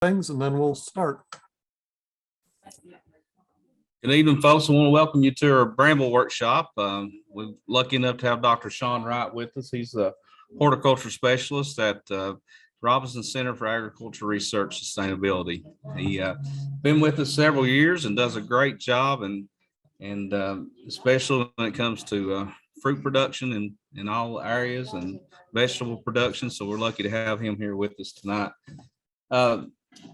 things and then we'll start. Good evening, folks. I want to welcome you to our Bramble workshop. We're lucky enough to have Dr. Sean Wright with us. He's a horticulture specialist at Robinson Center for Agriculture Research Sustainability. He been with us several years and does a great job, and especially when it comes to fruit production in all areas and vegetable production. So we're lucky to have him here with us tonight.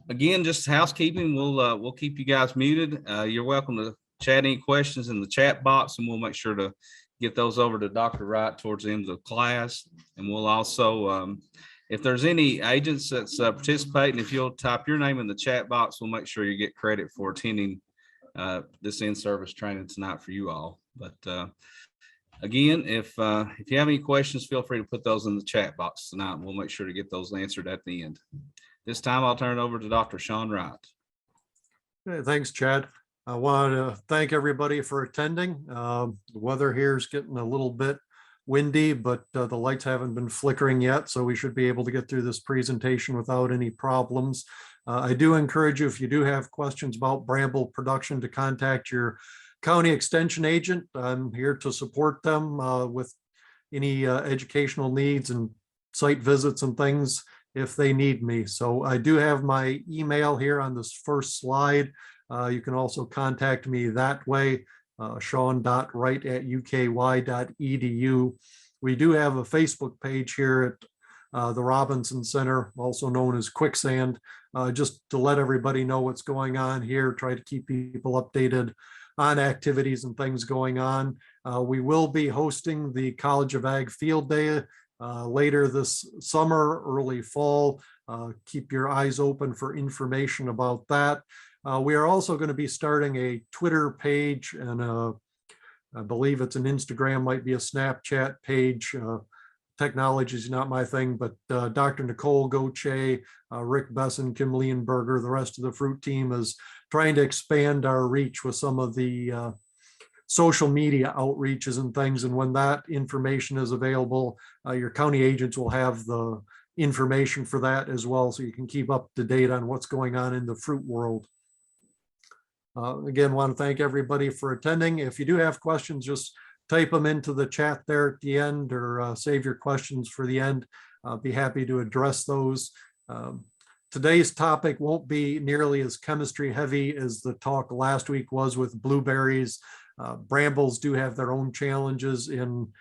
Again, just housekeeping. We'll keep you guys muted. You're welcome to chat any questions in the chat box, and we'll make sure to get those over to Dr. Wright towards the end of the class. And we'll also, if there's any agents that's participating, if you'll type your name in the chat box, we'll make sure you get credit for attending this in-service training tonight for you all. But again, if you have any questions, feel free to put those in the chat box tonight, and we'll make sure to get those answered at the end. This time, I'll turn it over to Dr. Sean Wright. Okay, thanks, Chad. I want to thank everybody for attending. The weather here is getting a little bit windy, but the lights haven't been flickering yet, so we should be able to get through this presentation without any problems. I do encourage you, if you do have questions about Bramble production, to contact your county extension agent. I'm here to support them with any educational needs and site visits and things if they need me. So I do have my email here on this first slide. You can also contact me that way, sean.wright@uky.edu. We do have a Facebook page here at the Robinson Center, also known as Quicksand, just to let everybody know what's going on here, try to keep people updated on activities and things going on. We will be hosting the College of Ag Field Day later this summer, early fall. Keep your eyes open for information about that. We are also going to be starting a Twitter page, and I believe it's an Instagram, might be a Snapchat page. Technology is not my thing, but Dr. Nicole Gauthier, Rick Besson, Kim Leonberger, the rest of the fruit team is trying to expand our reach with some of the social media outreaches and things. And when that information is available, your county agents will have the information for that as well, so you can keep up to date on what's going on in the fruit world. Again, want to thank everybody for attending. If you do have questions, just type them into the chat there at the end, or save your questions for the end. I'll be happy to address those. Today's topic won't be nearly as chemistry heavy as the talk last week was with blueberries. Brambles do have their own challenges in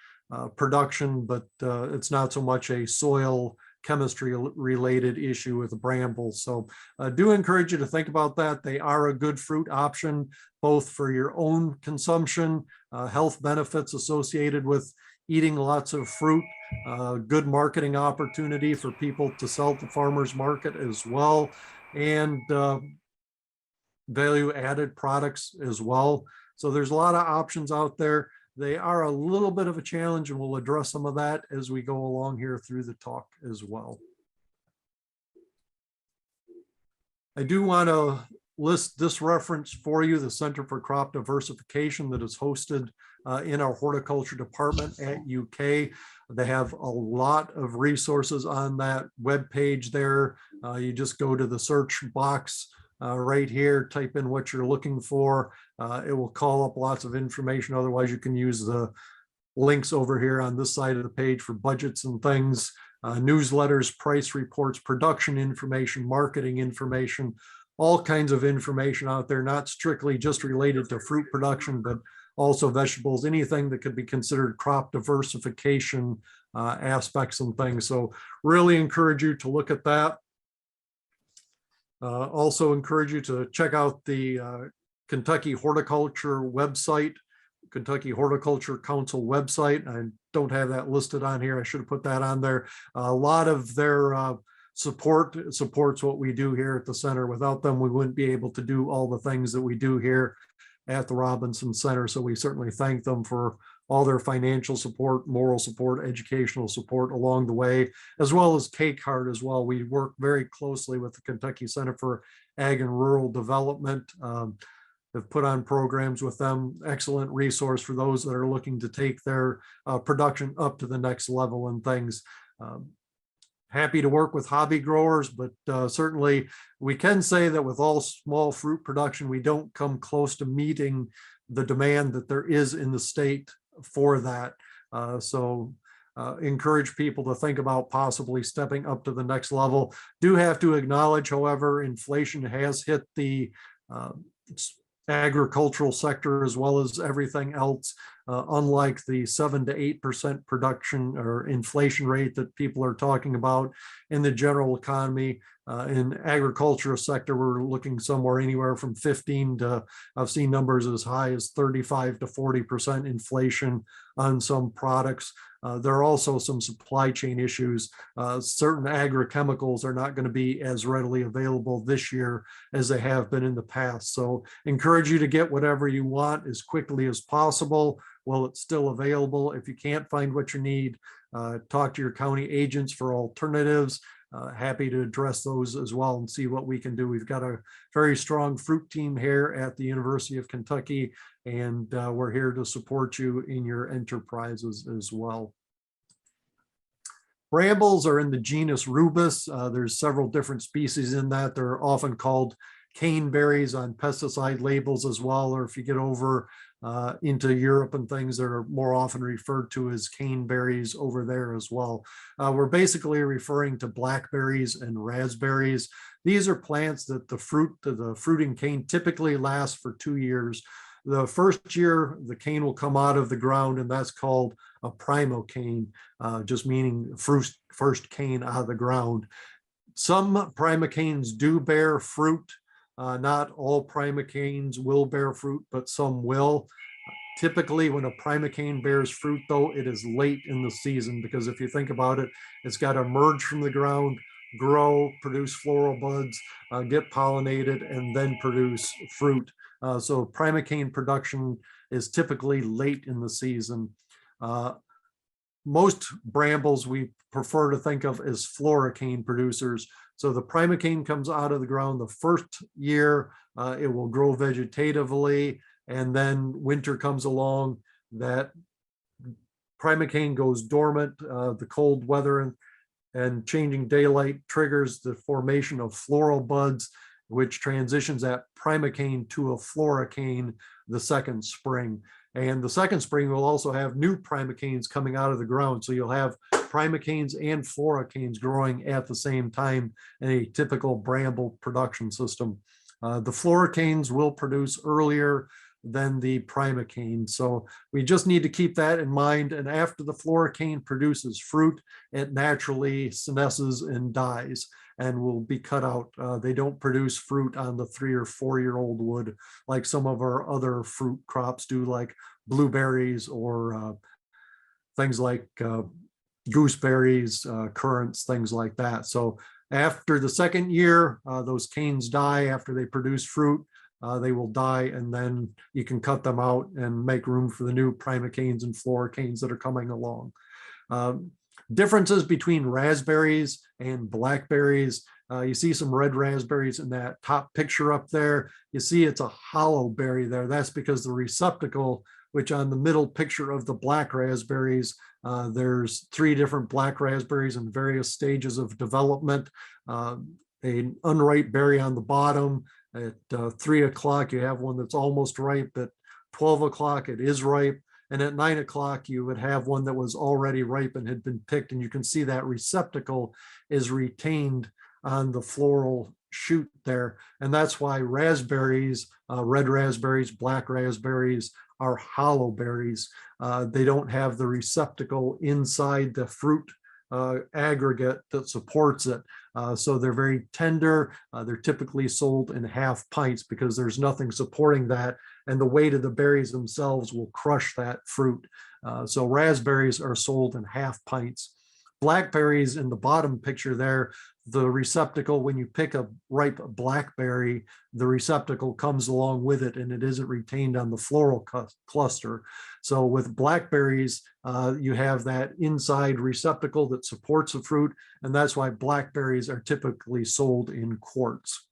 production, but it's not so much a soil chemistry related issue with the brambles. So I do encourage you to think about that. They are a good fruit option, both for your own consumption, health benefits associated with eating lots of fruit, good marketing opportunity for people to sell to farmers market as well, and value added products as well. So there's a lot of options out there. They are a little bit of a challenge, and we'll address some of that as we go along here through the talk as well. I do want to list this reference for you, the Center for Crop Diversification, that is hosted in our horticulture department at UK. They have a lot of resources on that web page there. You just go to the search box right here, type in what you're looking for. It will call up lots of information. Otherwise, you can use the links over here on this side of the page for budgets and things, newsletters, price reports, production information, marketing information, all kinds of information out there, not strictly just related to fruit production, but also vegetables, anything that could be considered crop diversification aspects and things. So really encourage you to look at that. Also encourage you to check out the Kentucky Horticulture website, Kentucky Horticulture Council website. I don't have that listed on here. I should have put that on there. A lot of their supports what we do here at the center. Without them, we wouldn't be able to do all the things that we do here at the Robinson Center. So we certainly thank them for all their financial support, moral support, educational support along the way, as well as K-Card as well. We work very closely with the Kentucky Center for Ag and Rural Development. Have put on programs with them, excellent resource for those that are looking to take their production up to the next level and things. happy to work with hobby growers, but certainly we can say that with all small fruit production, we don't come close to meeting the demand that there is in the state for that. So encourage people to think about possibly stepping up to the next level. Do have to acknowledge, however, inflation has hit the agricultural sector as well as everything else. Unlike the 7 to 8% production or inflation rate that people are talking about in the general economy, in agricultural sector, we're looking somewhere anywhere from 15 to, I've seen numbers as high as 35 to 40% inflation on some products. There are also some supply chain issues. Certain agrochemicals are not going to be as readily available this year as they have been in the past. So encourage you to get whatever you want as quickly as possible while it's still available. If you can't find what you need, talk to your county agents for alternatives. Happy to address those as well and see what we can do. We've got a very strong fruit team here at the University of Kentucky, and we're here to support you in your enterprises as well. Brambles are in the genus Rubus. There's several different species in that. They're often called caneberries on pesticide labels as well, or if you get over into Europe and things, that are more often referred to as caneberries over there as well. We're basically referring to blackberries and raspberries. These are plants that the fruiting cane typically lasts for 2 years. The first year, the cane will come out of the ground, and that's called a primocane, just meaning first cane out of the ground. Some primocanes do bear fruit. Not all primocanes will bear fruit, but some will. Typically, when a primocane bears fruit, though, it is late in the season, because if you think about it, it's got to emerge from the ground, grow, produce floral buds, get pollinated, and then produce fruit. So primocane production is typically late in the season. Most brambles we prefer to think of as floricane producers. So the primocane comes out of the ground the first year, it will grow vegetatively, and then winter comes along, that primocane goes dormant. The cold weather and changing daylight triggers the formation of floral buds, which transitions that primocane to a floricane the second spring. And the second spring will also have new primocanes coming out of the ground. So you'll have primocanes and floricanes growing at the same time in a typical bramble production system. The floricanes will produce earlier than the primocane. So we just need to keep that in mind. And after the floricane produces fruit, it naturally senesces and dies and will be cut out. They don't produce fruit on the 3 or 4 year old wood like some of our other fruit crops do, like blueberries or things like gooseberries, currants, things like that. So after the second year, those canes die. After they produce fruit, they will die, and then you can cut them out and make room for the new primocanes and floricanes that are coming along. Differences between raspberries and blackberries. You see some red raspberries in that top picture up there. You see it's a hollow berry there. That's because the receptacle, which on the middle picture of the black raspberries, there's 3 different black raspberries in various stages of development. An unripe berry on the bottom. At 3 o'clock, you have one that's almost ripe. At 12 o'clock, it is ripe. And at 9 o'clock, you would have one that was already ripe and had been picked. And you can see that receptacle is retained on the floral shoot there. And that's why raspberries, red raspberries, black raspberries, are hollow berries. They don't have the receptacle inside the fruit aggregate that supports it. So they're very tender. They're typically sold in half pints because there's nothing supporting that, and the weight of the berries themselves will crush that fruit. So raspberries are sold in half pints. Blackberries in the bottom picture there, the receptacle, when you pick a ripe blackberry, the receptacle comes along with it and it isn't retained on the floral cluster. So with blackberries, you have that inside receptacle that supports the fruit, and that's why blackberries are typically sold in quarts.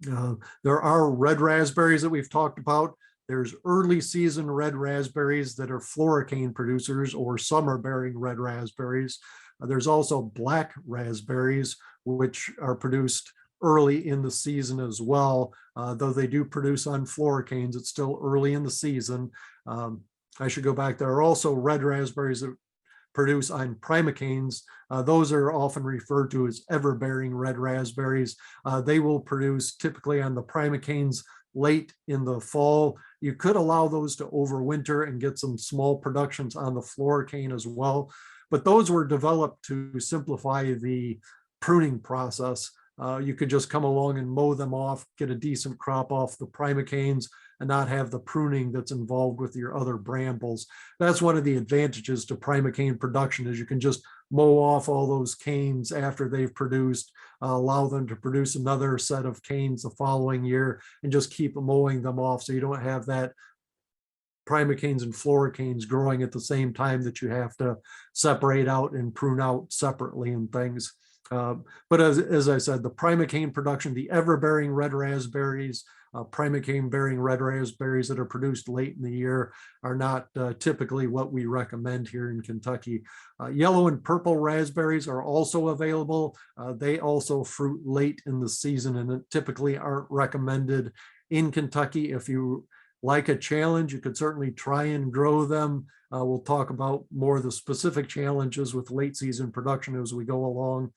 There are red raspberries that we've talked about. There's early season red raspberries that are floricane producers or summer bearing red raspberries. There's also black raspberries, which are produced early in the season as well. Though they do produce on floricanes, it's still early in the season. I should go back. There are also red raspberries that produce on primocanes. Those are often referred to as ever-bearing red raspberries. They will produce typically on the primocanes late in the fall. You could allow those to overwinter and get some small productions on the floricane as well. But those were developed to simplify the pruning process. You could just come along and mow them off, get a decent crop off the primocanes, and not have the pruning that's involved with your other brambles. That's one of the advantages to primocane production, is you can just mow off all those canes after they've produced, allow them to produce another set of canes the following year, and just keep mowing them off, so you don't have that primocanes and floricanes growing at the same time that you have to separate out and prune out separately and things. But as I said, the primocane production, the ever-bearing red raspberries, primocane-bearing red raspberries that are produced late in the year are not typically what we recommend here in Kentucky. Yellow and purple raspberries are also available. They also fruit late in the season and typically aren't recommended in Kentucky. If you like a challenge, you could certainly try and grow them. We'll talk about more of the specific challenges with late season production as we go along.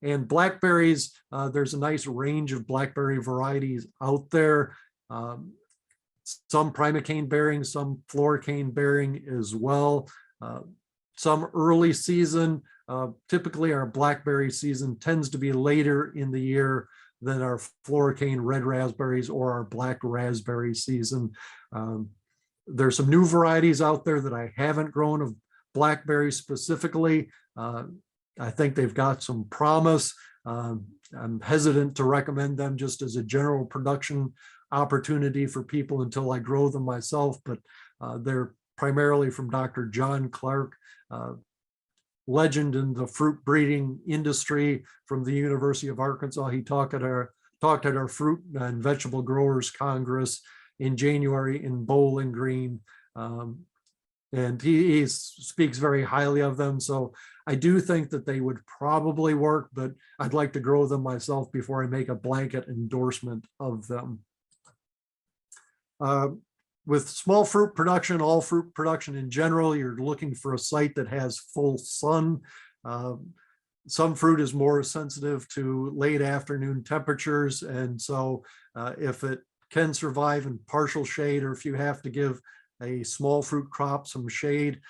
And blackberries, there's a nice range of blackberry varieties out there. Some primocane bearing, some floricane bearing as well. Some early season, typically our blackberry season tends to be later in the year than our floricane red raspberries or our black raspberry season. There's some new varieties out there that I haven't grown of blackberries specifically. I think they've got some promise. I'm hesitant to recommend them just as a general production opportunity for people until I grow them myself, but they're primarily from Dr. John Clark, legend in the fruit breeding industry from the University of Arkansas. He talked at our Fruit and Vegetable Growers Congress in January in Bowling Green. And he speaks very highly of them. So I do think that they would probably work, but I'd like to grow them myself before I make a blanket endorsement of them. With small fruit production, all fruit production in general, you're looking for a site that has full sun. Some fruit is more sensitive to late afternoon temperatures. And so if it can survive in partial shade, or if you have to give a small fruit crop some shade,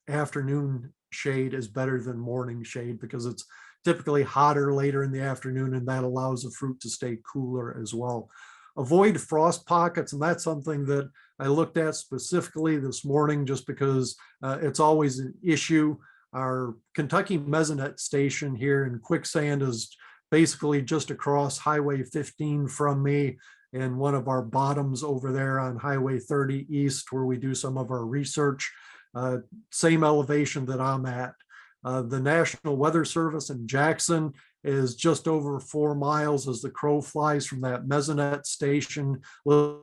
afternoon shade is better than morning shade, because it's typically hotter later in the afternoon, and that allows the fruit to stay cooler as well. Avoid frost pockets, and that's something that I looked at specifically this morning just because it's always an issue. Our Kentucky Mesonet station here in Quicksand is basically just across Highway 15 from me, and one of our bottoms over there on Highway 30 East, where we do some of our research, same elevation that I'm at. The National Weather Service in Jackson is just over 4 miles as the crow flies from that Mesonet station, a little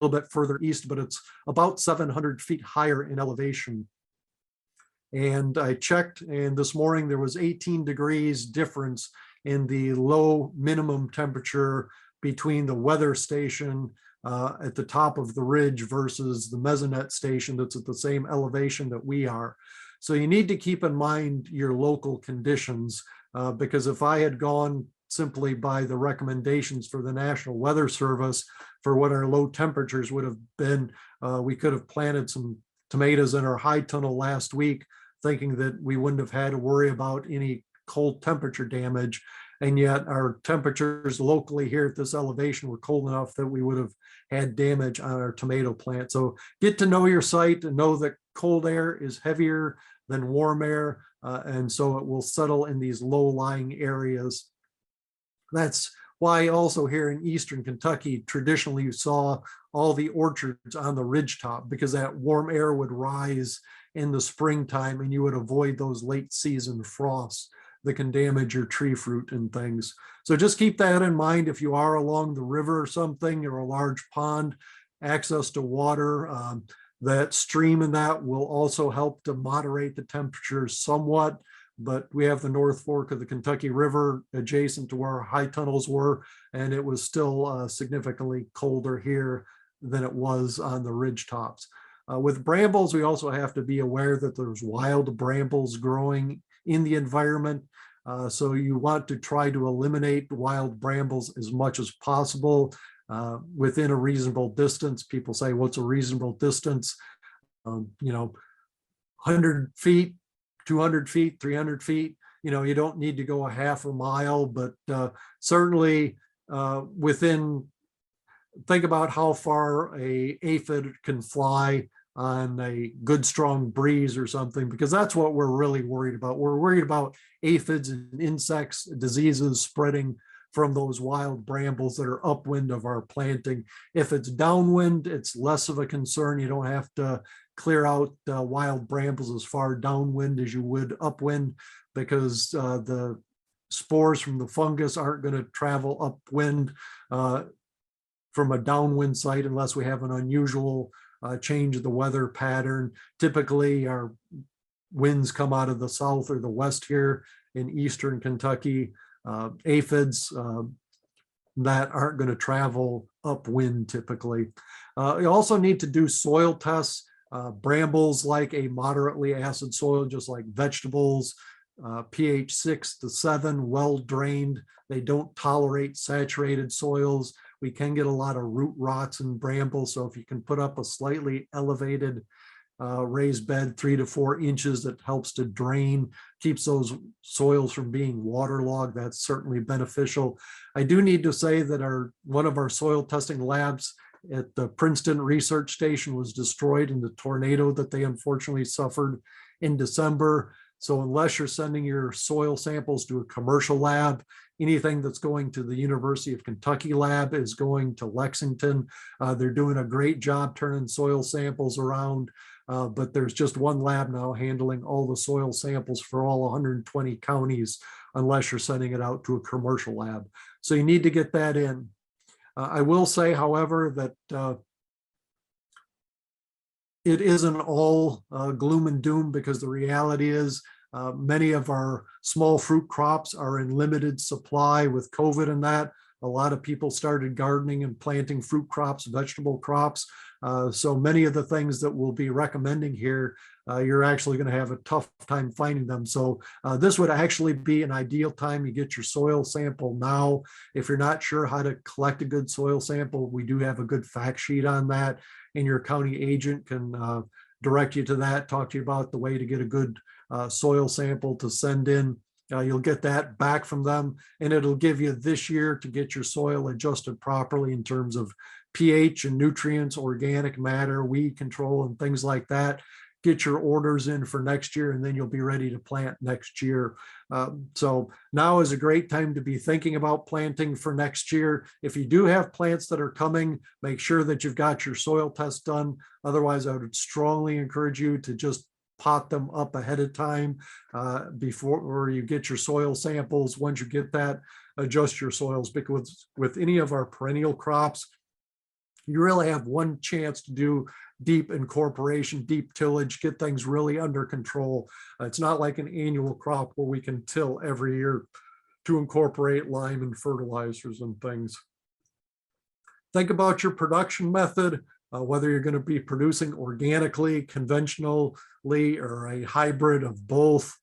bit further east, but it's about 700 feet higher in elevation. And I checked, and this morning there was 18 degrees difference in the low minimum temperature between the weather station at the top of the ridge versus the Mesonet station that's at the same elevation that we are. So you need to keep in mind your local conditions, because if I had gone simply by the recommendations for the National Weather Service for what our low temperatures would have been, we could have planted some tomatoes in our high tunnel last week, thinking that we wouldn't have had to worry about any cold temperature damage. And yet our temperatures locally here at this elevation were cold enough that we would have had damage on our tomato plant. So get to know your site and know that cold air is heavier than warm air. And so it will settle in these low-lying areas. That's why also here in Eastern Kentucky, traditionally you saw all the orchards on the ridgetop, because that warm air would rise in the springtime and you would avoid those late season frosts that can damage your tree fruit and things. So just keep that in mind. If you are along the river or something, or a large pond, access to water, that stream and that will also help to moderate the temperatures somewhat. but we have the North Fork of the Kentucky River adjacent to where our high tunnels were, and it was still significantly colder here than it was on the ridge tops. With brambles, we also have to be aware that there's wild brambles growing in the environment. So you want to try to eliminate wild brambles as much as possible within a reasonable distance. People say, what's a reasonable distance? 100 feet, 200 feet, 300 feet. You don't need to go a half a mile, but certainly think about how far a aphid can fly on a good strong breeze or something, because that's what we're really worried about. We're worried about aphids and insects, diseases spreading from those wild brambles that are upwind of our planting. If it's downwind, it's less of a concern. You don't have to clear out wild brambles as far downwind as you would upwind, because the spores from the fungus aren't going to travel upwind from a downwind site unless we have an unusual change of the weather pattern. Typically, our winds come out of the south or the west here in eastern Kentucky. Aphids that aren't going to travel upwind typically. You also need to do soil tests. Brambles like a moderately acid soil, just like vegetables, pH 6 to 7, well drained. They don't tolerate saturated soils. We can get a lot of root rots in brambles. So if you can put up a slightly elevated raised bed 3 to 4 inches that helps to drain, keeps those soils from being waterlogged, that's certainly beneficial. I do need to say that one of our soil testing labs at the Princeton Research Station was destroyed in the tornado that they unfortunately suffered in December. So unless you're sending your soil samples to a commercial lab, anything that's going to the University of Kentucky lab is going to Lexington. They're doing a great job turning soil samples around, but there's just one lab now handling all the soil samples for all 120 counties, unless you're sending it out to a commercial lab. So you need to get that in. I will say, however, that it isn't all gloom and doom, because the reality is many of our small fruit crops are in limited supply with COVID and that. A lot of people started gardening and planting fruit crops, vegetable crops. So many of the things that we'll be recommending here, you're actually going to have a tough time finding them. So this would actually be an ideal time. You get your soil sample now. If you're not sure how to collect a good soil sample, we do have a good fact sheet on that, and your county agent can direct you to that, talk to you about the way to get a good soil sample to send in. You'll get that back from them, and it'll give you this year to get your soil adjusted properly in terms of pH and nutrients, organic matter, weed control, and things like that. Get your orders in for next year, and then you'll be ready to plant next year. So now is a great time to be thinking about planting for next year. If you do have plants that are coming, make sure that you've got your soil test done. Otherwise, I would strongly encourage you to just pot them up ahead of time before you get your soil samples. Once you get that, adjust your soils, because with any of our perennial crops, you really have one chance to do deep incorporation, deep tillage, get things really under control. It's not like an annual crop where we can till every year to incorporate lime and fertilizers and things. Think about your production method, whether you're going to be producing organically, conventionally, or a hybrid of both.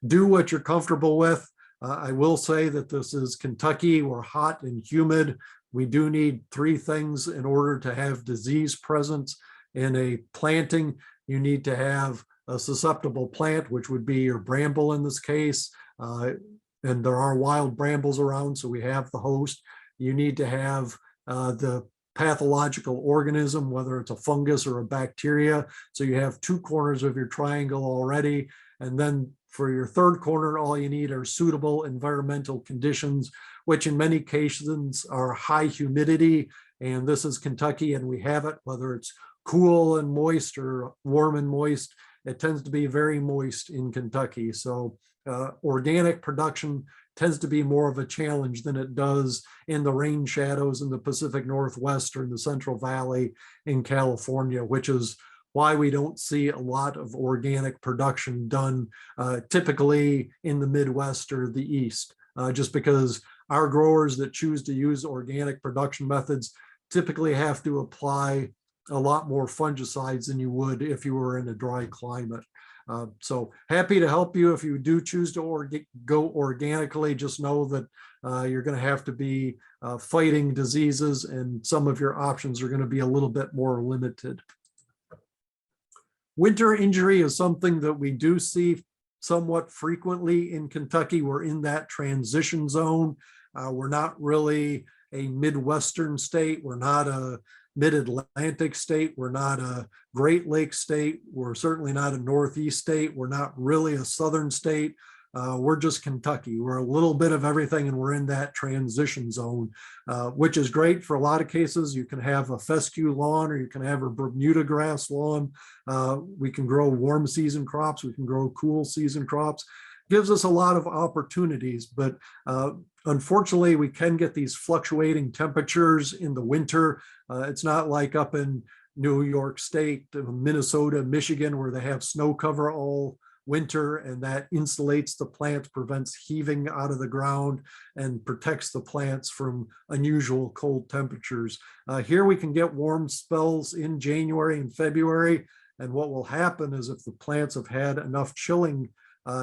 Do what you're comfortable with. I will say that this is Kentucky. We're hot and humid. We do need 3 things in order to have disease presence in a planting. You need to have a susceptible plant, which would be your bramble in this case. And there are wild brambles around, so we have the host. You need to have the pathological organism, whether it's a fungus or a bacteria. So you have 2 corners of your triangle already. And then for your 3rd corner, all you need are suitable environmental conditions, which in many cases are high humidity. And this is Kentucky, and we have it, whether it's cool and moist or warm and moist. It tends to be very moist in Kentucky. So organic production tends to be more of a challenge than it does in the rain shadows in the Pacific Northwest or in the Central Valley in California, which is why we don't see a lot of organic production done typically in the Midwest or the East, just because our growers that choose to use organic production methods typically have to apply a lot more fungicides than you would if you were in a dry climate. So happy to help you if you do choose to go organically. Just know that you're going to have to be fighting diseases, and some of your options are going to be a little bit more limited. Winter injury is something that we do see somewhat frequently in Kentucky. We're in that transition zone. We're not really a Midwestern state. We're not a Mid-Atlantic state. We're not a Great Lakes state. We're certainly not a Northeast state. We're not really a Southern state. We're just Kentucky. We're a little bit of everything, and we're in that transition zone, which is great for a lot of cases. You can have a fescue lawn, or you can have a Bermuda grass lawn. We can grow warm season crops. We can grow cool season crops. Gives us a lot of opportunities, but unfortunately, we can get these fluctuating temperatures in the winter. It's not like up in New York State, Minnesota, Michigan, where they have snow cover all winter, and that insulates the plants, prevents heaving out of the ground, and protects the plants from unusual cold temperatures. Here we can get warm spells in January and February, and what will happen is if the plants have had enough chilling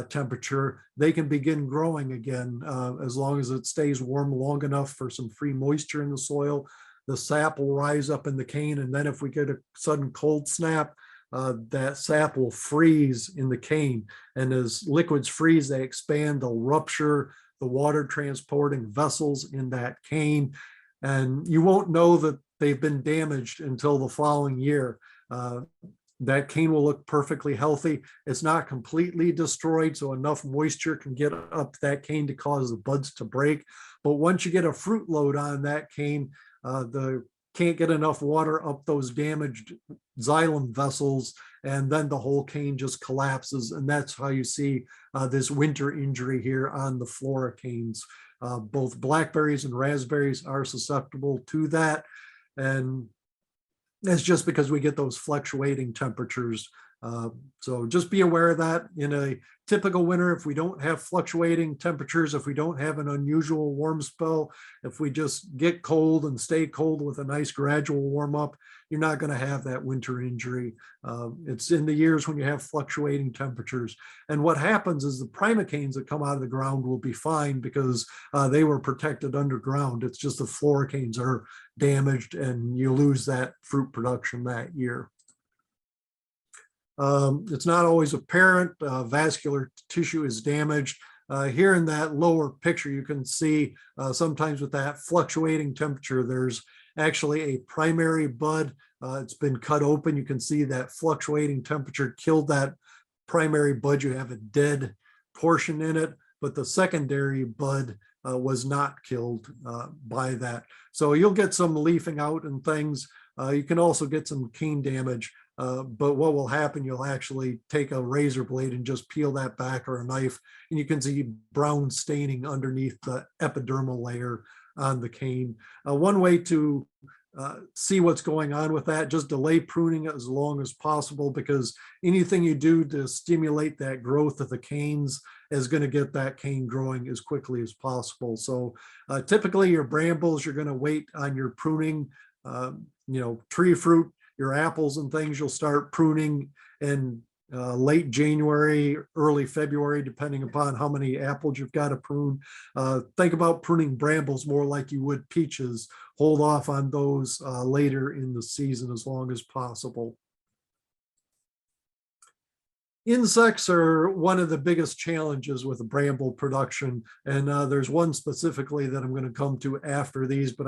temperature, they can begin growing again as long as it stays warm long enough for some free moisture in the soil. The sap will rise up in the cane, and then if we get a sudden cold snap, that sap will freeze in the cane. And as liquids freeze, they expand, they'll rupture the water transporting vessels in that cane. And you won't know that they've been damaged until the following year. That cane will look perfectly healthy. It's not completely destroyed, so enough moisture can get up that cane to cause the buds to break. But once you get a fruit load on that cane, can't get enough water up those damaged xylem vessels, and then the whole cane just collapses. And that's how you see this winter injury here on the flora canes. Both blackberries and raspberries are susceptible to that. And that's just because we get those fluctuating temperatures. So just be aware of that. In a typical winter, if we don't have fluctuating temperatures, if we don't have an unusual warm spell, if we just get cold and stay cold with a nice gradual warm up, you're not going to have that winter injury. It's in the years when you have fluctuating temperatures. And what happens is the primocanes that come out of the ground will be fine because they were protected underground. It's just the floricanes are damaged, and you lose that fruit production that year. It's not always apparent. Vascular tissue is damaged. Here in that lower picture, you can see sometimes with that fluctuating temperature, there's actually a primary bud. It's been cut open. You can see that fluctuating temperature killed that primary bud. You have a dead portion in it, but the secondary bud was not killed by that. So you'll get some leafing out and things. You can also get some cane damage. But what will happen, you'll actually take a razor blade and just peel that back, or a knife, and you can see brown staining underneath the epidermal layer on the cane. One way to see what's going on with that, just delay pruning it as long as possible, because anything you do to stimulate that growth of the canes is going to get that cane growing as quickly as possible. So typically your brambles, you're going to wait on your pruning. Tree fruit, your apples and things, you'll start pruning in late January, early February, depending upon how many apples you've got to prune. Think about pruning brambles more like you would peaches. Hold off on those later in the season as long as possible. Insects are one of the biggest challenges with bramble production, and there's one specifically that I'm going to come to after these, but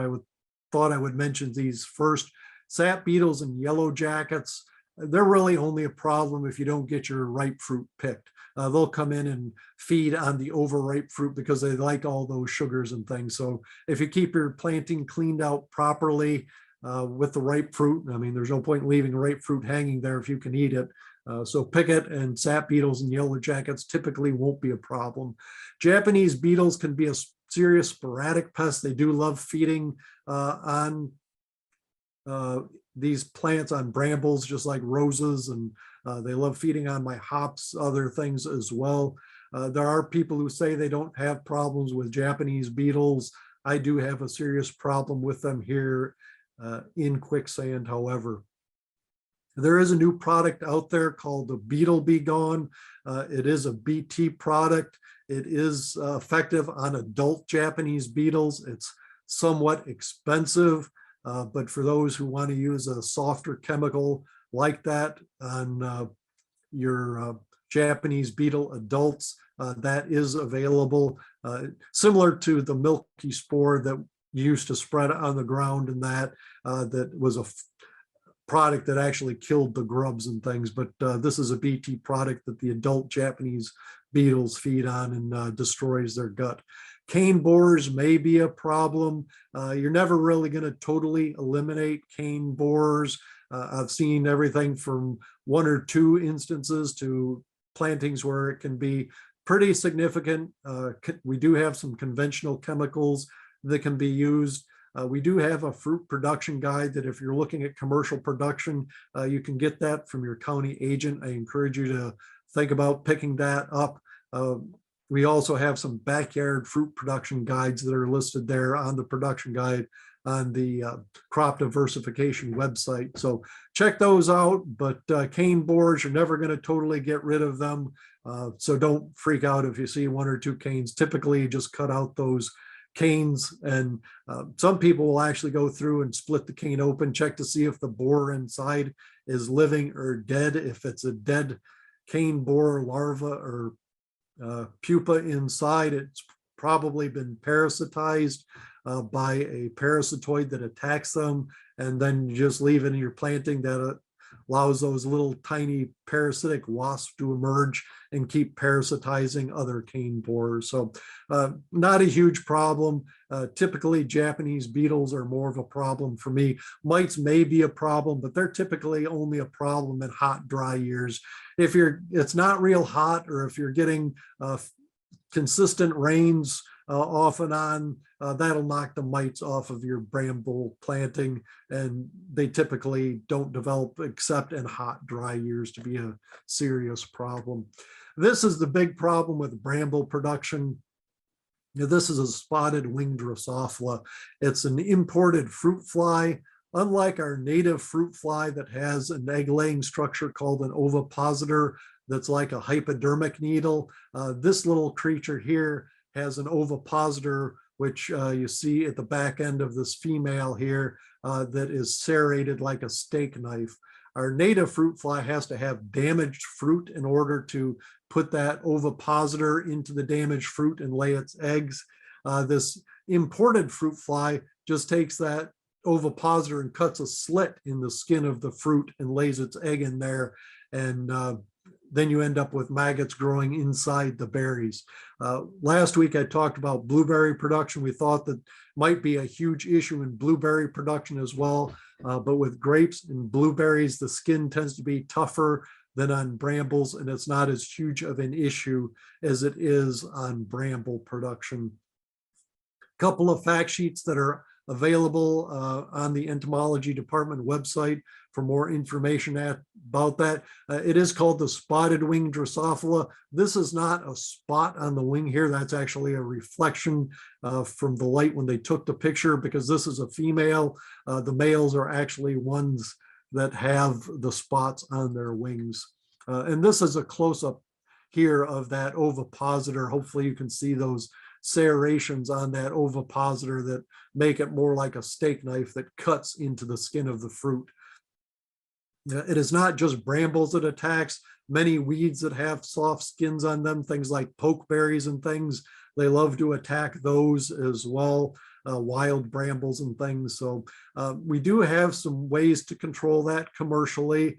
thought I would mention these first. Sap beetles and yellow jackets, they're really only a problem if you don't get your ripe fruit picked. They'll come in and feed on the overripe fruit because they like all those sugars and things. So if you keep your planting cleaned out properly with the ripe fruit, I mean, there's no point in leaving ripe fruit hanging there if you can eat it. So pick it, and sap beetles and yellow jackets typically won't be a problem. Japanese beetles can be a serious sporadic pest. They do love feeding on these plants on brambles, just like roses, and they love feeding on my hops, other things as well. There are people who say they don't have problems with Japanese beetles. I do have a serious problem with them here in quicksand, however. There is a new product out there called the Beetle Be Gone. It is a BT product. It is effective on adult Japanese beetles. It's somewhat expensive, but for those who want to use a softer chemical like that on your Japanese beetle adults, that is available. Similar to the milky spore that used to spread on the ground, and that was a product that actually killed the grubs and things, but this is a BT product that the adult Japanese beetles feed on and destroys their gut. Cane borers may be a problem. You're never really going to totally eliminate cane borers. I've seen everything from 1 or 2 instances to plantings where it can be pretty significant. We do have some conventional chemicals that can be used. We do have a fruit production guide that if you're looking at commercial production, you can get that from your county agent. I encourage you to think about picking that up. We also have some backyard fruit production guides that are listed there on the production guide on the crop diversification website. So check those out, but cane borers, you're never going to totally get rid of them. So don't freak out if you see 1 or 2 canes. Typically just cut out those canes, and some people will actually go through and split the cane open, check to see if the borer inside is living or dead. If it's a dead cane borer larva or pupa inside, it's probably been parasitized by a parasitoid that attacks them, and then you just leave it in your planting. That allows those little tiny parasitic wasps to emerge and keep parasitizing other cane borers. So not a huge problem. Typically Japanese beetles are more of a problem for me. Mites may be a problem, but they're typically only a problem in hot, dry years. If it's not real hot, or if you're getting consistent rains off and on, that'll knock the mites off of your bramble planting, and they typically don't develop except in hot, dry years to be a serious problem. This is the big problem with bramble production. This is a spotted winged Drosophila. It's an imported fruit fly. Unlike our native fruit fly that has an egg-laying structure called an ovipositor that's like a hypodermic needle, this little creature here has an ovipositor, which you see at the back end of this female here, that is serrated like a steak knife. Our native fruit fly has to have damaged fruit in order to put that ovipositor into the damaged fruit and lay its eggs. This imported fruit fly just takes that ovipositor and cuts a slit in the skin of the fruit and lays its egg in there, and then you end up with maggots growing inside the berries. Last week I talked about blueberry production. We thought that might be a huge issue in blueberry production as well, but with grapes and blueberries, the skin tends to be tougher than on brambles, and it's not as huge of an issue as it is on bramble production. Couple of fact sheets that are available on the entomology department website for more information about that. It is called the spotted winged Drosophila. This is not a spot on the wing here. That's actually a reflection from the light when they took the picture, because this is a female. The males are actually ones that have the spots on their wings. And this is a close-up here of that ovipositor. Hopefully you can see those serrations on that ovipositor that make it more like a steak knife that cuts into the skin of the fruit. It is not just brambles that attacks. Many weeds that have soft skins on them, things like pokeberries and things, they love to attack those as well, wild brambles and things. So we do have some ways to control that commercially.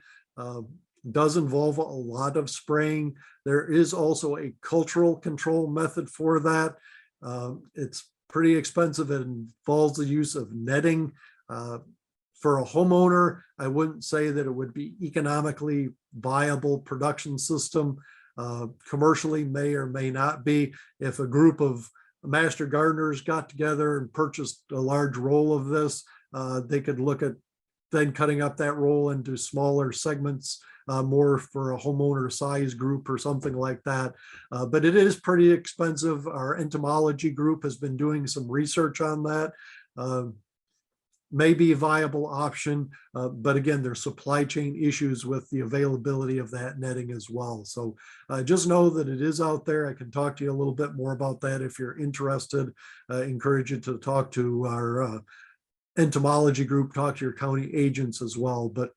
Does involve a lot of spraying. There is also a cultural control method for that. It's pretty expensive. It involves the use of netting. For a homeowner, I wouldn't say that it would be economically viable production system. Commercially may or may not be. If a group of master gardeners got together and purchased a large roll of this, they could look at then cutting up that roll into smaller segments, more for a homeowner size group or something like that. But it is pretty expensive. Our entomology group has been doing some research on that. May be a viable option, but again, there's supply chain issues with the availability of that netting as well. So just know that it is out there. I can talk to you a little bit more about that if you're interested. Encourage you to talk to our entomology group, talk to your county agents as well. But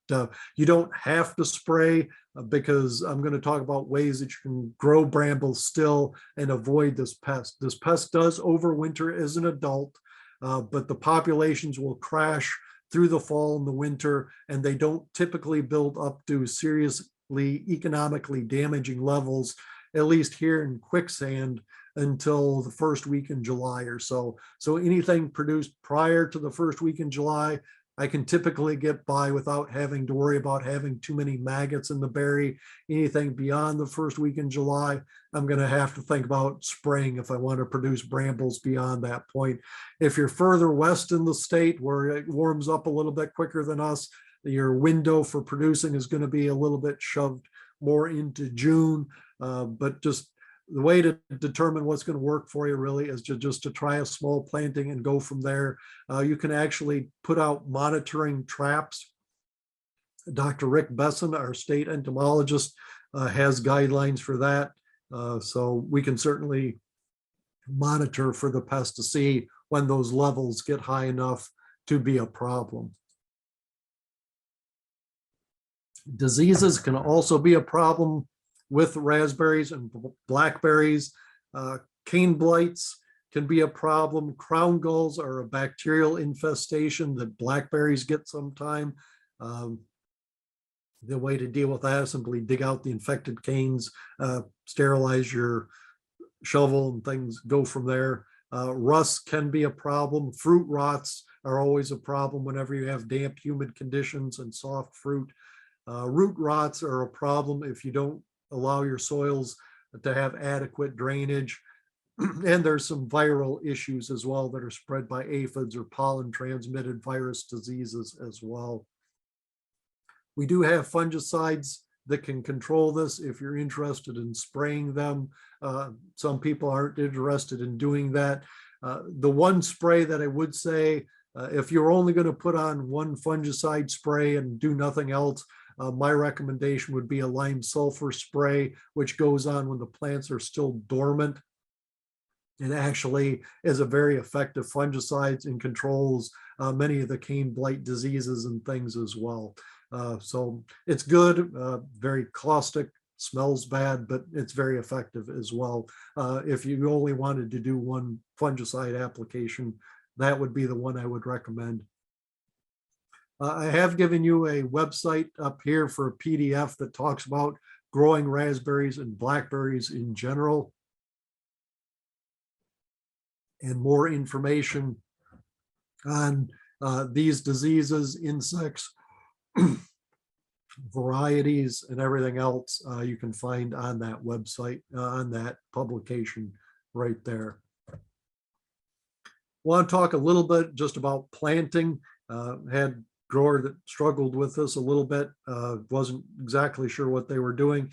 you don't have to spray, because I'm going to talk about ways that you can grow brambles still and avoid this pest. This pest does overwinter as an adult. But the populations will crash through the fall and the winter, and they don't typically build up to seriously economically damaging levels, at least here in quicksand, until the first week in July or so. So anything produced prior to the first week in July, I can typically get by without having to worry about having too many maggots in the berry. Anything beyond the first week in July, I'm going to have to think about spraying if I want to produce brambles beyond that point. If you're further west in the state where it warms up a little bit quicker than us, your window for producing is going to be a little bit shoved more into June. But just the way to determine what's going to work for you really is just to try a small planting and go from there. You can actually put out monitoring traps. Dr. Rick Besson, our state entomologist, has guidelines for that. So we can certainly monitor for the pest to see when those levels get high enough to be a problem. Diseases can also be a problem with raspberries and blackberries. Cane blights can be a problem. Crown gulls are a bacterial infestation that blackberries get sometime. The way to deal with that is simply dig out the infected canes, sterilize your shovel and things, go from there. Rust can be a problem. Fruit rots are always a problem whenever you have damp, humid conditions and soft fruit. Root rots are a problem if you don't allow your soils to have adequate drainage. And there's some viral issues as well that are spread by aphids or pollen transmitted virus diseases as well. We do have fungicides that can control this if you're interested in spraying them. Some people aren't interested in doing that. The one spray that I would say, if you're only going to put on one fungicide spray and do nothing else, my recommendation would be a lime sulfur spray, which goes on when the plants are still dormant. It actually is a very effective fungicide and controls many of the cane blight diseases and things as well. So it's good, very caustic, smells bad, but it's very effective as well. If you only wanted to do one fungicide application, that would be the one I would recommend. I have given you a website up here for a PDF that talks about growing raspberries and blackberries in general, and more information on these diseases, insects, varieties, and everything else you can find on that website, on that publication right there. Want to talk a little bit just about planting. Had grower that struggled with this a little bit, wasn't exactly sure what they were doing.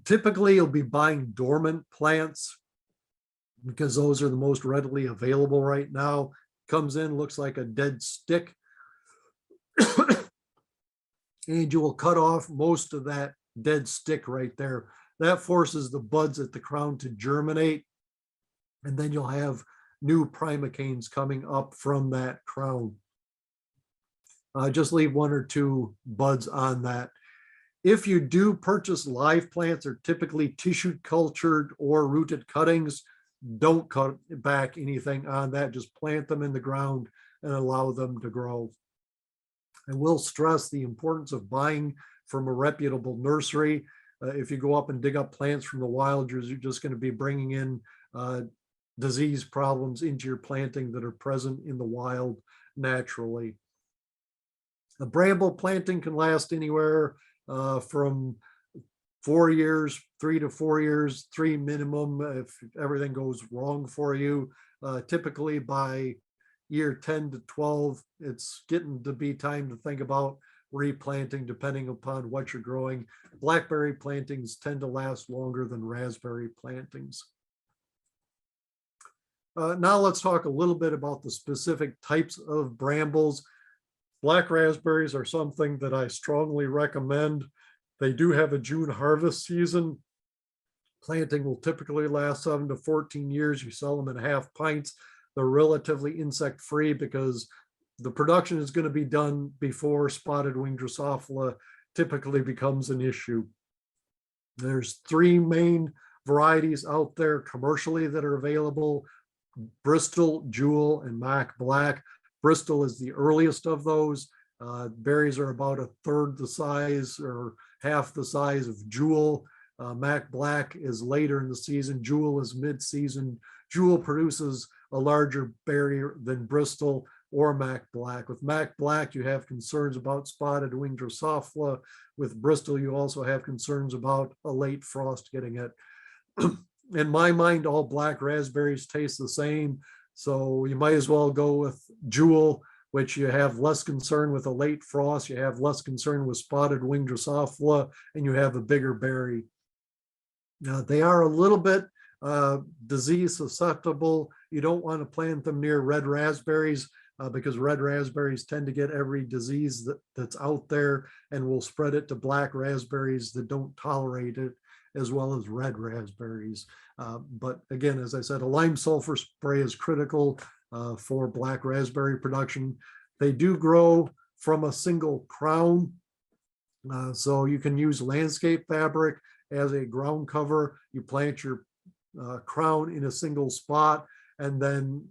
Typically, you'll be buying dormant plants because those are the most readily available right now. Comes in, looks like a dead stick. And you will cut off most of that dead stick right there. That forces the buds at the crown to germinate. And then you'll have new primocanes coming up from that crown. Just leave one or two buds on that. If you do purchase live plants, they're typically tissue cultured or rooted cuttings. Don't cut back anything on that. Just plant them in the ground and allow them to grow. I will stress the importance of buying from a reputable nursery. If you go up and dig up plants from the wild, you're just going to be bringing in disease problems into your planting that are present in the wild naturally. A bramble planting can last anywhere from 4 years, 3 to 4 years, 3 minimum if everything goes wrong for you. Typically by year 10 to 12, it's getting to be time to think about replanting depending upon what you're growing. Blackberry plantings tend to last longer than raspberry plantings. Now let's talk a little bit about the specific types of brambles. Black raspberries are something that I strongly recommend. They do have a June harvest season. Planting will typically last 7 to 14 years. You sell them in half pints. They're relatively insect free because the production is going to be done before spotted wing Drosophila typically becomes an issue. There's 3 main varieties out there commercially that are available: Bristol, Jewel, and Mac Black. Bristol is the earliest of those. Berries are about a third the size or half the size of Jewel. Mac Black is later in the season. Jewel is mid-season. Jewel produces a larger berry than Bristol or Mac Black. With Mac Black, you have concerns about spotted wing Drosophila. With Bristol, you also have concerns about a late frost getting it. In my mind, all black raspberries taste the same. So you might as well go with Jewel, which you have less concern with a late frost. You have less concern with spotted wing Drosophila, and you have a bigger berry. Now, they are a little bit disease susceptible. You don't want to plant them near red raspberries because red raspberries tend to get every disease that's out there and will spread it to black raspberries that don't tolerate it, as well as red raspberries. But again, as I said, a lime sulfur spray is critical for black raspberry production. They do grow from a single crown. So you can use landscape fabric as a ground cover. You plant your crown in a single spot, and then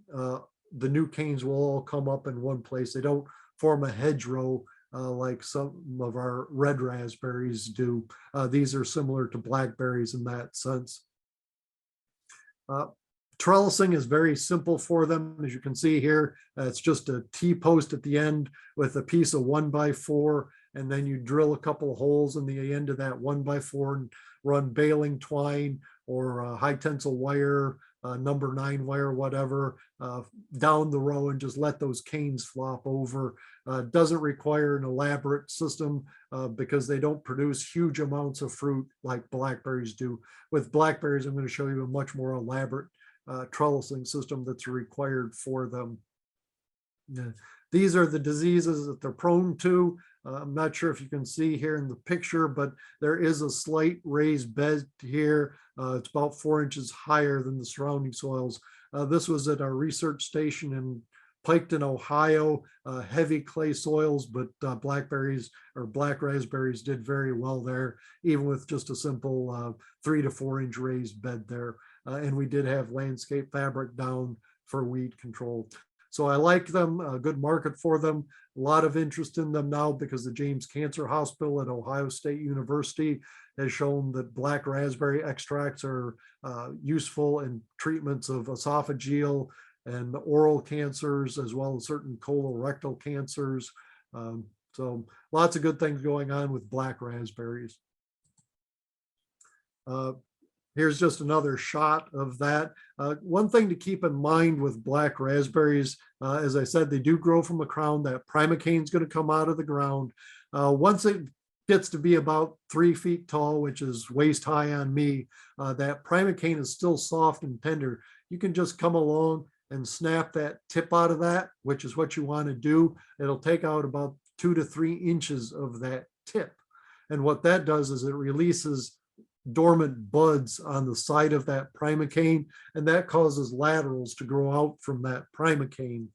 the new canes will all come up in one place. They don't form a hedgerow like some of our red raspberries do. These are similar to blackberries in that sense. Trellising is very simple for them. As you can see here, it's just a T-post at the end with a piece of 1x4, and then you drill a couple of holes in the end of that 1x4 and run baling twine or high tensile wire, number 9 wire, whatever, down the row, and just let those canes flop over. Doesn't require an elaborate system because they don't produce huge amounts of fruit like blackberries do. With blackberries, I'm going to show you a much more elaborate trellising system that's required for them. These are the diseases that they're prone to. I'm not sure if you can see here in the picture, but there is a slight raised bed here. It's about 4 inches higher than the surrounding soils. This was at our research station in Piketon, Ohio. Heavy clay soils, but blackberries or black raspberries did very well there, even with just a simple 3 to 4 inch raised bed there. And we did have landscape fabric down for weed control. So I like them, a good market for them, a lot of interest in them now because the James Cancer Hospital at Ohio State University has shown that black raspberry extracts are useful in treatments of esophageal and oral cancers, as well as certain colorectal cancers. So lots of good things going on with black raspberries. Here's just another shot of that. One thing to keep in mind with black raspberries, as I said, they do grow from a crown. That primocane is going to come out of the ground. Once it gets to be about 3 feet tall, which is waist high on me, that primocane is still soft and tender. You can just come along and snap that tip out of that, which is what you want to do. It'll take out about 2 to 3 inches of that tip. And what that does is it releases dormant buds on the side of that primocane, and that causes laterals to grow out from that primocane.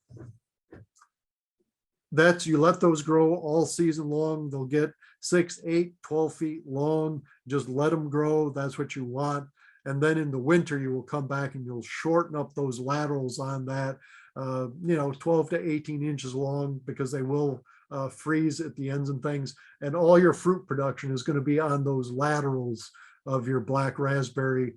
That's, you let those grow all season long. They'll get 6, 8, 12 feet long. Just let them grow. That's what you want. And then in the winter, you will come back and you'll shorten up those laterals on that, 12 to 18 inches long, because they will freeze at the ends and things. And all your fruit production is going to be on those laterals of your black raspberry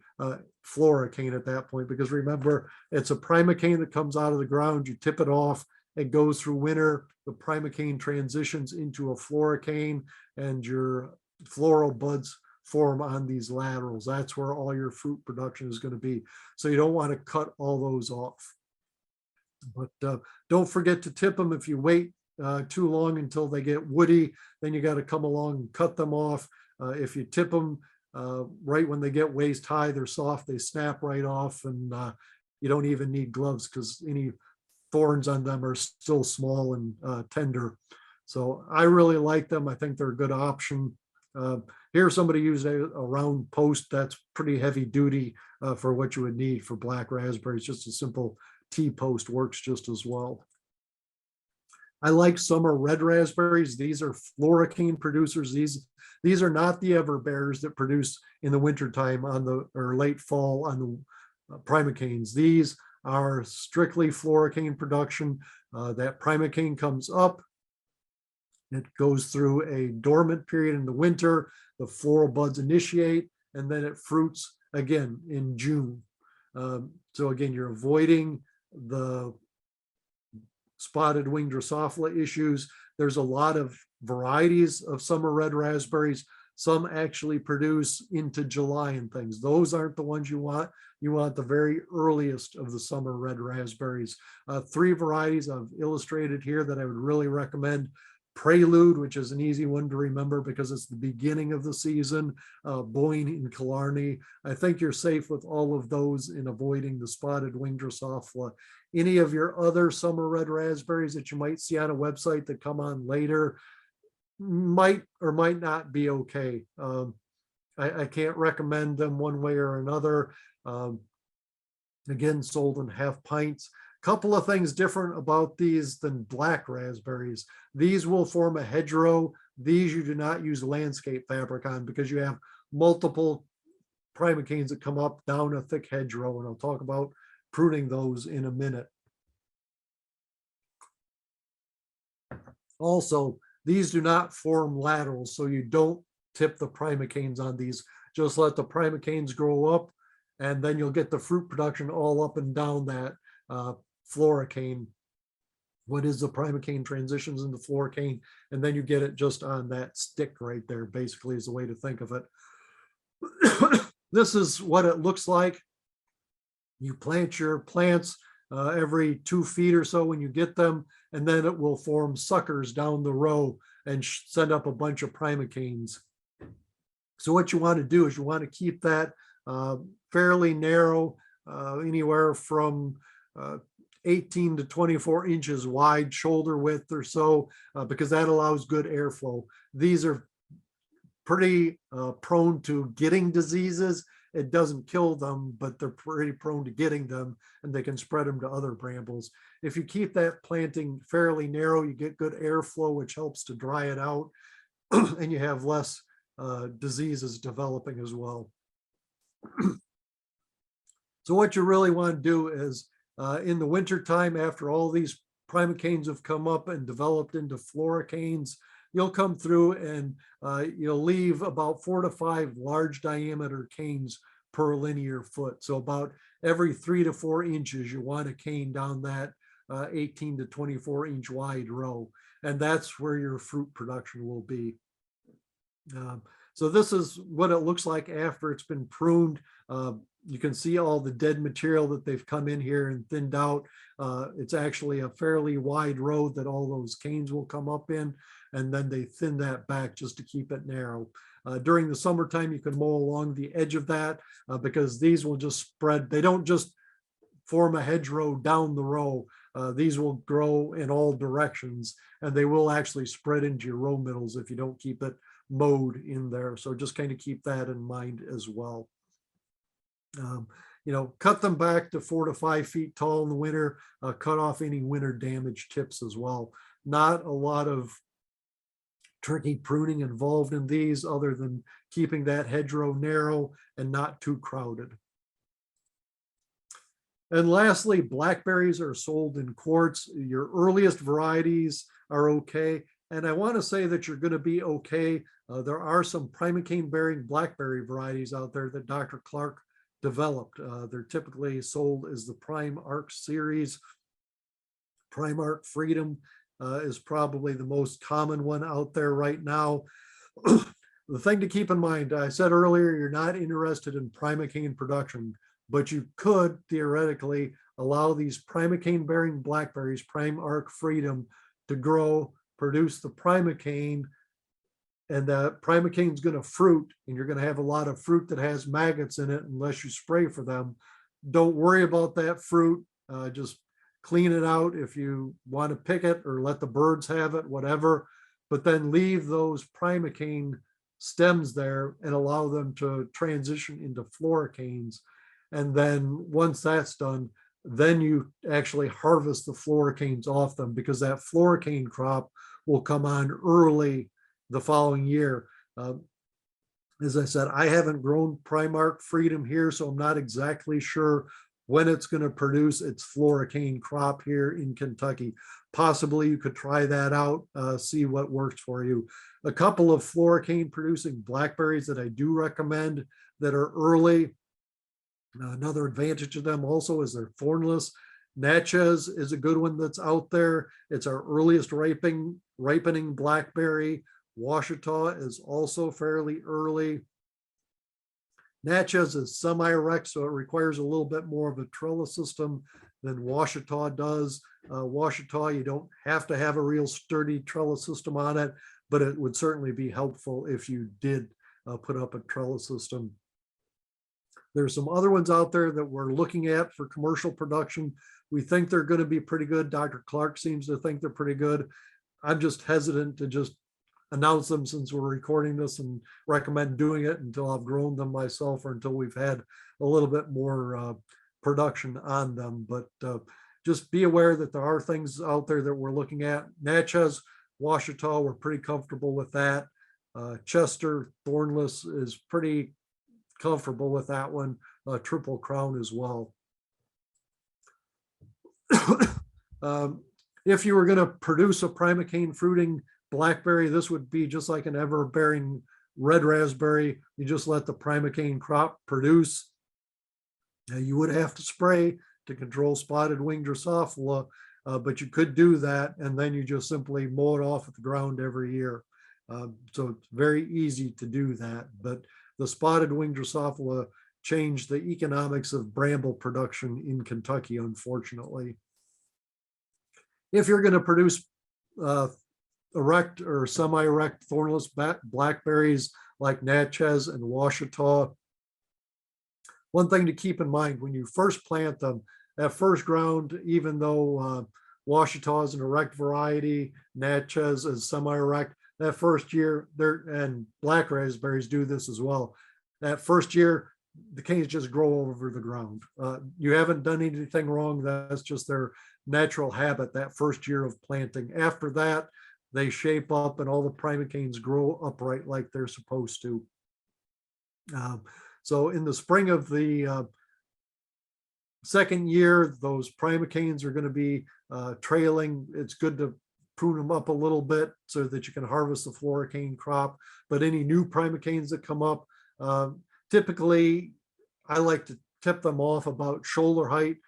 floricane at that point, because remember, it's a primocane that comes out of the ground. You tip it off, it goes through winter, the primocane transitions into a floricane, and your floral buds form on these laterals. That's where all your fruit production is going to be. So you don't want to cut all those off. But don't forget to tip them. If you wait too long until they get woody, then you got to come along and cut them off. If you tip them right when they get waist high, they're soft, they snap right off, and you don't even need gloves because any thorns on them are still small and tender. So I really like them. I think they're a good option. Here, somebody used a round post that's pretty heavy duty for what you would need for black raspberries. Just a simple T-post works just as well. I like summer red raspberries. These are floricane producers. These are not the everbears that produce in the wintertime on the or late fall on the primocanes. These are strictly floricane production. That primocane comes up. It goes through a dormant period in the winter. The floral buds initiate, and then it fruits again in June. So again, you're avoiding the spotted wing Drosophila issues. There's a lot of varieties of summer red raspberries. Some actually produce into July and things. Those aren't the ones you want. You want the very earliest of the summer red raspberries. 3 varieties I've illustrated here that I would really recommend. Prelude, which is an easy one to remember because it's the beginning of the season. Boyne and Killarney. I think you're safe with all of those in avoiding the spotted wing Drosophila. Any of your other summer red raspberries that you might see on a website that come on later might or might not be okay. I can't recommend them one way or another. Again, sold in half pints. Couple of things different about these than black raspberries. These will form a hedgerow. These you do not use landscape fabric on because you have multiple primocanes that come up down a thick hedgerow, and I'll talk about pruning those in a minute. Also, these do not form laterals, so you don't tip the primocanes on these. Just let the primocanes grow up, and then you'll get the fruit production all up and down that floricane. What is the primocane transitions into floricane, and then you get it just on that stick right there, basically is the way to think of it. This is what it looks like. You plant your plants every 2 feet or so when you get them, and then it will form suckers down the row and send up a bunch of primocanes. So what you want to do is you want to keep that fairly narrow, anywhere from 18 to 24 inches wide, shoulder width or so, because that allows good airflow. These are pretty prone to getting diseases. It doesn't kill them, but they're pretty prone to getting them, and they can spread them to other brambles. If you keep that planting fairly narrow, you get good airflow, which helps to dry it out, and you have less diseases developing as well. So what you really want to do is in the winter time, after all these primocanes have come up and developed into floricanes, you'll come through and you'll leave about 4 to 5 large diameter canes per linear foot. So about every 3 to 4 inches, you want a cane down that 18 to 24 inch wide row. And that's where your fruit production will be. So this is what it looks like after it's been pruned. You can see all the dead material that they've come in here and thinned out. It's actually a fairly wide road that all those canes will come up in, and then they thin that back just to keep it narrow. During the summertime, you can mow along the edge of that because these will just spread. They don't just form a hedgerow down the row. These will grow in all directions, and they will actually spread into your row middles if you don't keep it mowed in there. So just kind of keep that in mind as well. Cut them back to 4 to 5 feet tall in the winter, cut off any winter damage tips as well. Not a lot of tricky pruning involved in these other than keeping that hedgerow narrow and not too crowded. And lastly, blackberries are sold in quarts. Your earliest varieties are okay. And I want to say that you're going to be okay. There are some primocane bearing blackberry varieties out there that Dr. Clark developed. They're typically sold as the Prime Arc series. Prime Arc Freedom is probably the most common one out there right now. The thing to keep in mind, I said earlier, you're not interested in primocane production, but you could theoretically allow these primocane bearing blackberries, Prime Arc Freedom, to grow, produce the primocane, and the primocane is going to fruit, and you're going to have a lot of fruit that has maggots in it unless you spray for them. Don't worry about that fruit. Just clean it out if you want to pick it or let the birds have it, whatever. But then leave those primocane stems there and allow them to transition into floricanes. And then once that's done, then you actually harvest the floricanes off them, because that floricane crop will come on early the following year. As I said, I haven't grown Prime Arc Freedom here, so I'm not exactly sure when it's going to produce its floricane crop here in Kentucky. Possibly you could try that out, see what works for you. A couple of floricane producing blackberries that I do recommend that are early. Another advantage of them also is they're thornless. Natchez is a good one that's out there. It's our earliest ripening blackberry. Washita is also fairly early. Natchez is semi-erect, so it requires a little bit more of a trellis system than Washita does. Washita, you don't have to have a real sturdy trellis system on it, but it would certainly be helpful if you did put up a trellis system. There's some other ones out there that we're looking at for commercial production. We think they're going to be pretty good. Dr. Clark seems to think they're pretty good. I'm just hesitant to just announce them since we're recording this and recommend doing it until I've grown them myself or until we've had a little bit more production on them. But just be aware that there are things out there that we're looking at. Natchez, Washita, we're pretty comfortable with that. Chester, thornless is pretty comfortable with that one. Triple Crown as well. If you were going to produce a primocane fruiting blackberry, this would be just like an ever-bearing red raspberry. You just let the primocane crop produce. You would have to spray to control spotted wing Drosophila, but you could do that, and then you just simply mow it off at the ground every year. So it's very easy to do that. But the spotted wing Drosophila changed the economics of bramble production in Kentucky, unfortunately. If you're going to produce erect or semi-erect thornless blackberries like Natchez and Washita, one thing to keep in mind when you first plant them, at first ground, even though Washita is an erect variety, Natchez is semi-erect, that first year, and black raspberries do this as well. That first year, the canes just grow over the ground. You haven't done anything wrong. That's just their natural habit that first year of planting. After that, they shape up and all the primocanes grow upright like they're supposed to. So in the spring of the second year, those primocanes are going to be trailing. It's good to prune them up a little bit so that you can harvest the floricane crop. But any new primocanes that come up, typically I like to tip them off about shoulder height,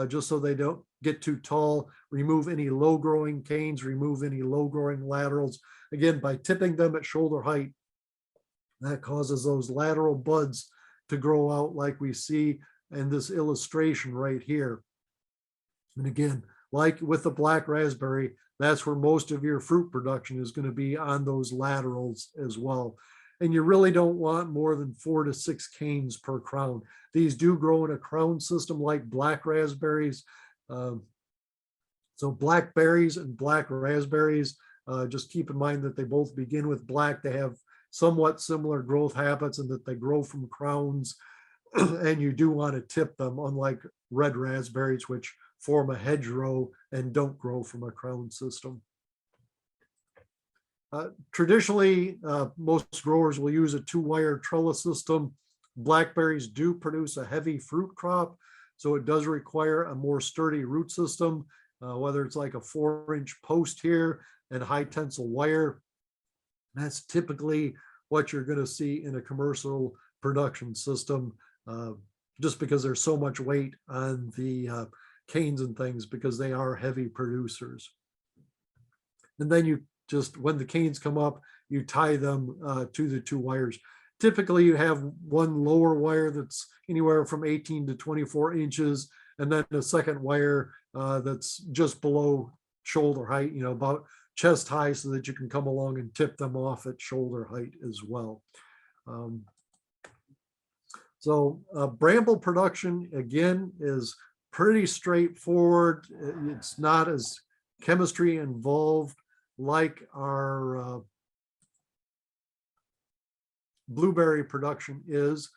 just so they don't get too tall. Remove any low growing canes, remove any low growing laterals. Again, by tipping them at shoulder height, that causes those lateral buds to grow out like we see in this illustration right here. And again, like with the black raspberry, that's where most of your fruit production is going to be, on those laterals as well. And you really don't want more than 4 to 6 canes per crown. These do grow in a crown system like black raspberries. So blackberries and black raspberries, just keep in mind that they both begin with black. They have somewhat similar growth habits and that they grow from crowns. And you do want to tip them, unlike red raspberries, which form a hedgerow and don't grow from a crown system. Traditionally, most growers will use a 2-wire trellis system. Blackberries do produce a heavy fruit crop, so it does require a more sturdy root system, whether it's like a 4-inch post here and high tensile wire. That's typically what you're going to see in a commercial production system, just because there's so much weight on the canes and things, because they are heavy producers. And then you just, when the canes come up, you tie them to the 2 wires. Typically you have one lower wire that's anywhere from 18 to 24 inches and then a second wire that's just below shoulder height, about chest high, so that you can come along and tip them off at shoulder height as well. So bramble production, again, is pretty straightforward. It's not as chemistry involved like our blueberry production is.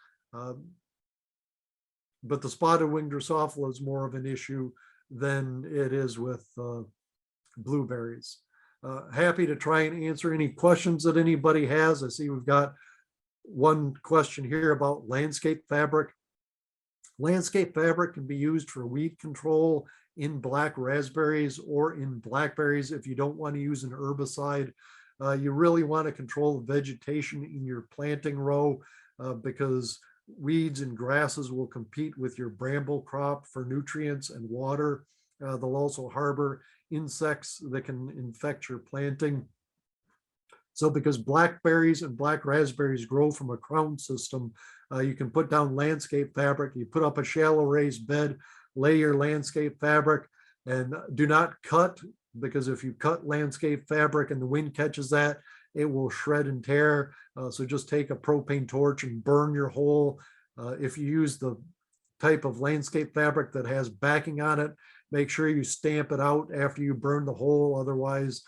But the spotted wing Drosophila is more of an issue than it is with blueberries. Happy to try and answer any questions that anybody has. I see we've got one question here about landscape fabric. Landscape fabric can be used for weed control in black raspberries or in blackberries if you don't want to use an herbicide. You really want to control the vegetation in your planting row because weeds and grasses will compete with your bramble crop for nutrients and water. They'll also harbor insects that can infect your planting. So because blackberries and black raspberries grow from a crown system, you can put down landscape fabric. You put up a shallow raised bed, lay your landscape fabric, and do not cut, because if you cut landscape fabric and the wind catches that, it will shred and tear. So just take a propane torch and burn your hole. If you use the type of landscape fabric that has backing on it, make sure you stamp it out after you burn the hole. Otherwise,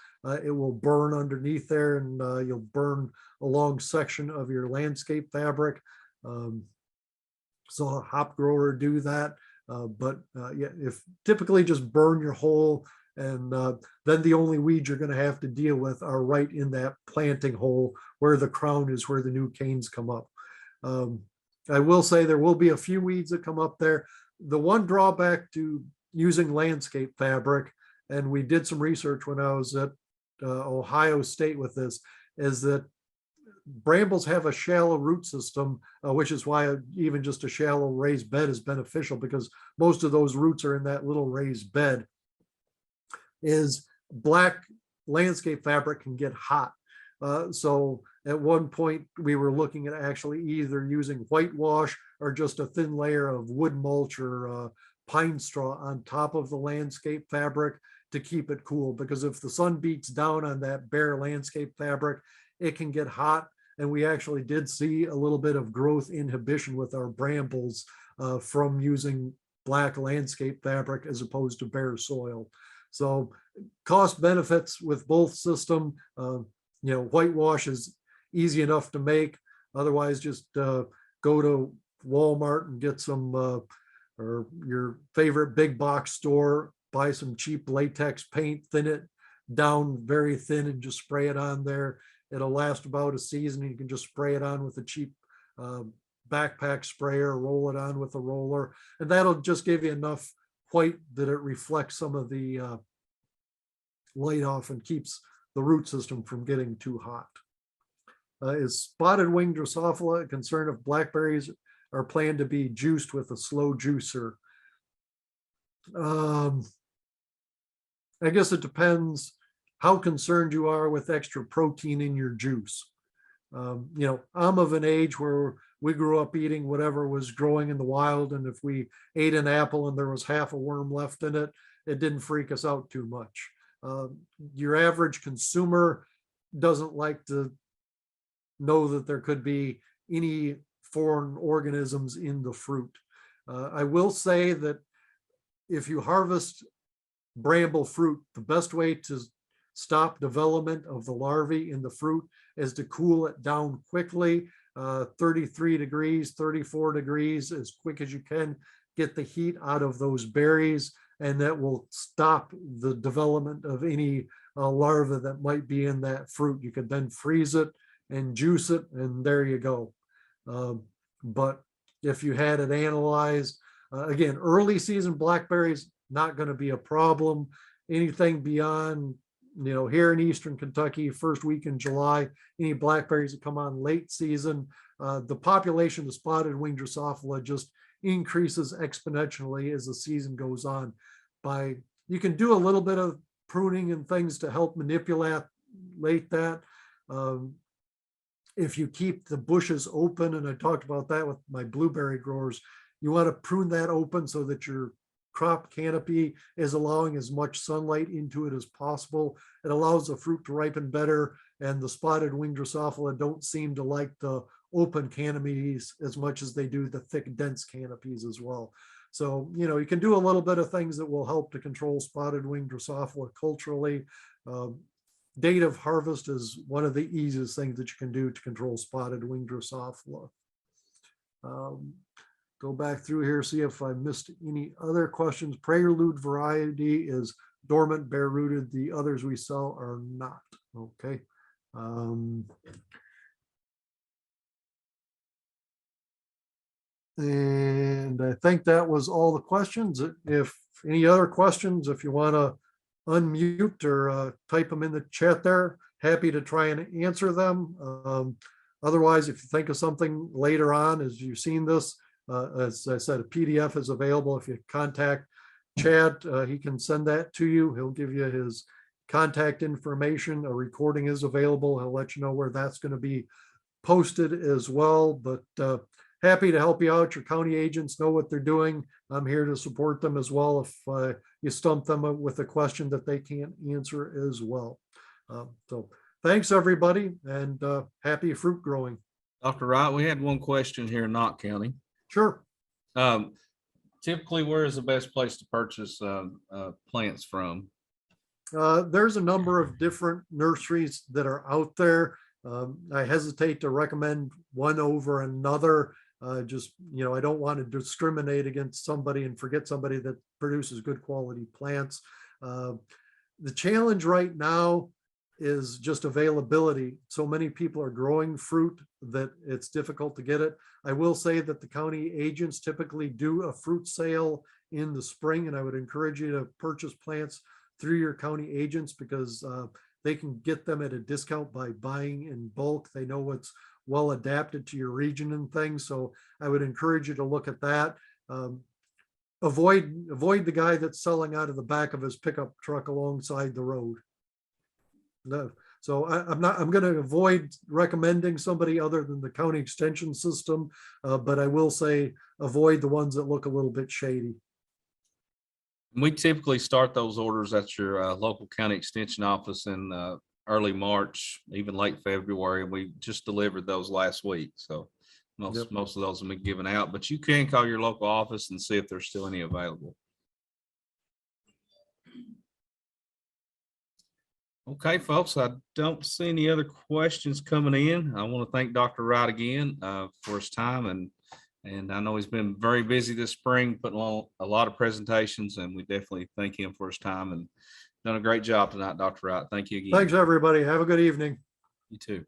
it will burn underneath there, and you'll burn a long section of your landscape fabric. So a hop grower do that. Yeah, if typically just burn your hole, and then the only weeds you're going to have to deal with are right in that planting hole where the crown is, where the new canes come up. I will say there will be a few weeds that come up there. The one drawback to using landscape fabric, and we did some research when I was at Ohio State with this, is that brambles have a shallow root system, which is why even just a shallow raised bed is beneficial, because most of those roots are in that little raised bed. Is black landscape fabric can get hot. So at one point we were looking at actually either using whitewash or just a thin layer of wood mulch or pine straw on top of the landscape fabric to keep it cool, because if the sun beats down on that bare landscape fabric, it can get hot. And we actually did see a little bit of growth inhibition with our brambles from using black landscape fabric as opposed to bare soil. So cost benefits with both system. Whitewash is easy enough to make. Otherwise, just go to Walmart and get some, or your favorite big box store, buy some cheap latex paint, thin it down very thin, and just spray it on there. It'll last about a season. You can just spray it on with a cheap backpack sprayer, roll it on with a roller, and that'll just give you enough white that it reflects some of the light off and keeps the root system from getting too hot. Is spotted wing Drosophila a concern if blackberries are planned to be juiced with a slow juicer? I guess it depends how concerned you are with extra protein in your juice. I'm of an age where we grew up eating whatever was growing in the wild, and if we ate an apple and there was half a worm left in it, it didn't freak us out too much. Your average consumer doesn't like to know that there could be any foreign organisms in the fruit. I will say that if you harvest bramble fruit, the best way to stop development of the larvae in the fruit is to cool it down quickly, 33 degrees, 34 degrees, as quick as you can. Get the heat out of those berries, and that will stop the development of any larva that might be in that fruit. You could then freeze it and juice it, and there you go. But if you had it analyzed, again, early season blackberries, not going to be a problem. Anything beyond, here in Eastern Kentucky, first week in July, any blackberries that come on late season, the population of spotted wing Drosophila just increases exponentially as the season goes on. You can do a little bit of pruning and things to help manipulate that. If you keep the bushes open, and I talked about that with my blueberry growers, you want to prune that open so that your crop canopy is allowing as much sunlight into it as possible. It allows the fruit to ripen better, and the spotted wing Drosophila don't seem to like the open canopies as much as they do the thick, dense canopies as well. So, you can do a little bit of things that will help to control spotted wing Drosophila culturally. Date of harvest is one of the easiest things that you can do to control spotted wing Drosophila. Go back through here, see if I missed any other questions. Prelude variety is dormant, bare rooted. The others we sell are not. Okay. And I think that was all the questions. If any other questions, if you want to unmute or type them in the chat there, happy to try and answer them. Otherwise, if you think of something later on, as you've seen this, as I said, a PDF is available. If you contact Chad, he can send that to you. He'll give you his contact information. A recording is available. He'll let you know where that's going to be posted as well. But happy to help you out. Your county agents know what they're doing. I'm here to support them as well if you stump them with a question that they can't answer as well. So thanks, everybody, and happy fruit growing. Dr. Wright, we had one question here in Knott County. Sure. Typically, where is the best place to purchase plants from? There's a number of different nurseries that are out there. I hesitate to recommend one over another. I don't want to discriminate against somebody and forget somebody that produces good quality plants. The challenge right now is just availability. So many people are growing fruit that it's difficult to get it. I will say that the county agents typically do a fruit sale in the spring, and I would encourage you to purchase plants through your county agents because they can get them at a discount by buying in bulk. They know what's well adapted to your region and things. So I would encourage you to look at that. Avoid the guy that's selling out of the back of his pickup truck alongside the road. No. So I'm going to avoid recommending somebody other than the county extension system, but I will say avoid the ones that look a little bit shady. We typically start those orders at your local county extension office in early March, even late February. We just delivered those last week. So most of those have been given out, but you can call your local office and see if there's still any available. Okay, folks, I don't see any other questions coming in. I want to thank Dr. Wright again for his time, and I know he's been very busy this spring, putting on a lot of presentations, and we definitely thank him for his time and done a great job tonight, Dr. Wright. Thank you again. Thanks, everybody. Have a good evening. You too.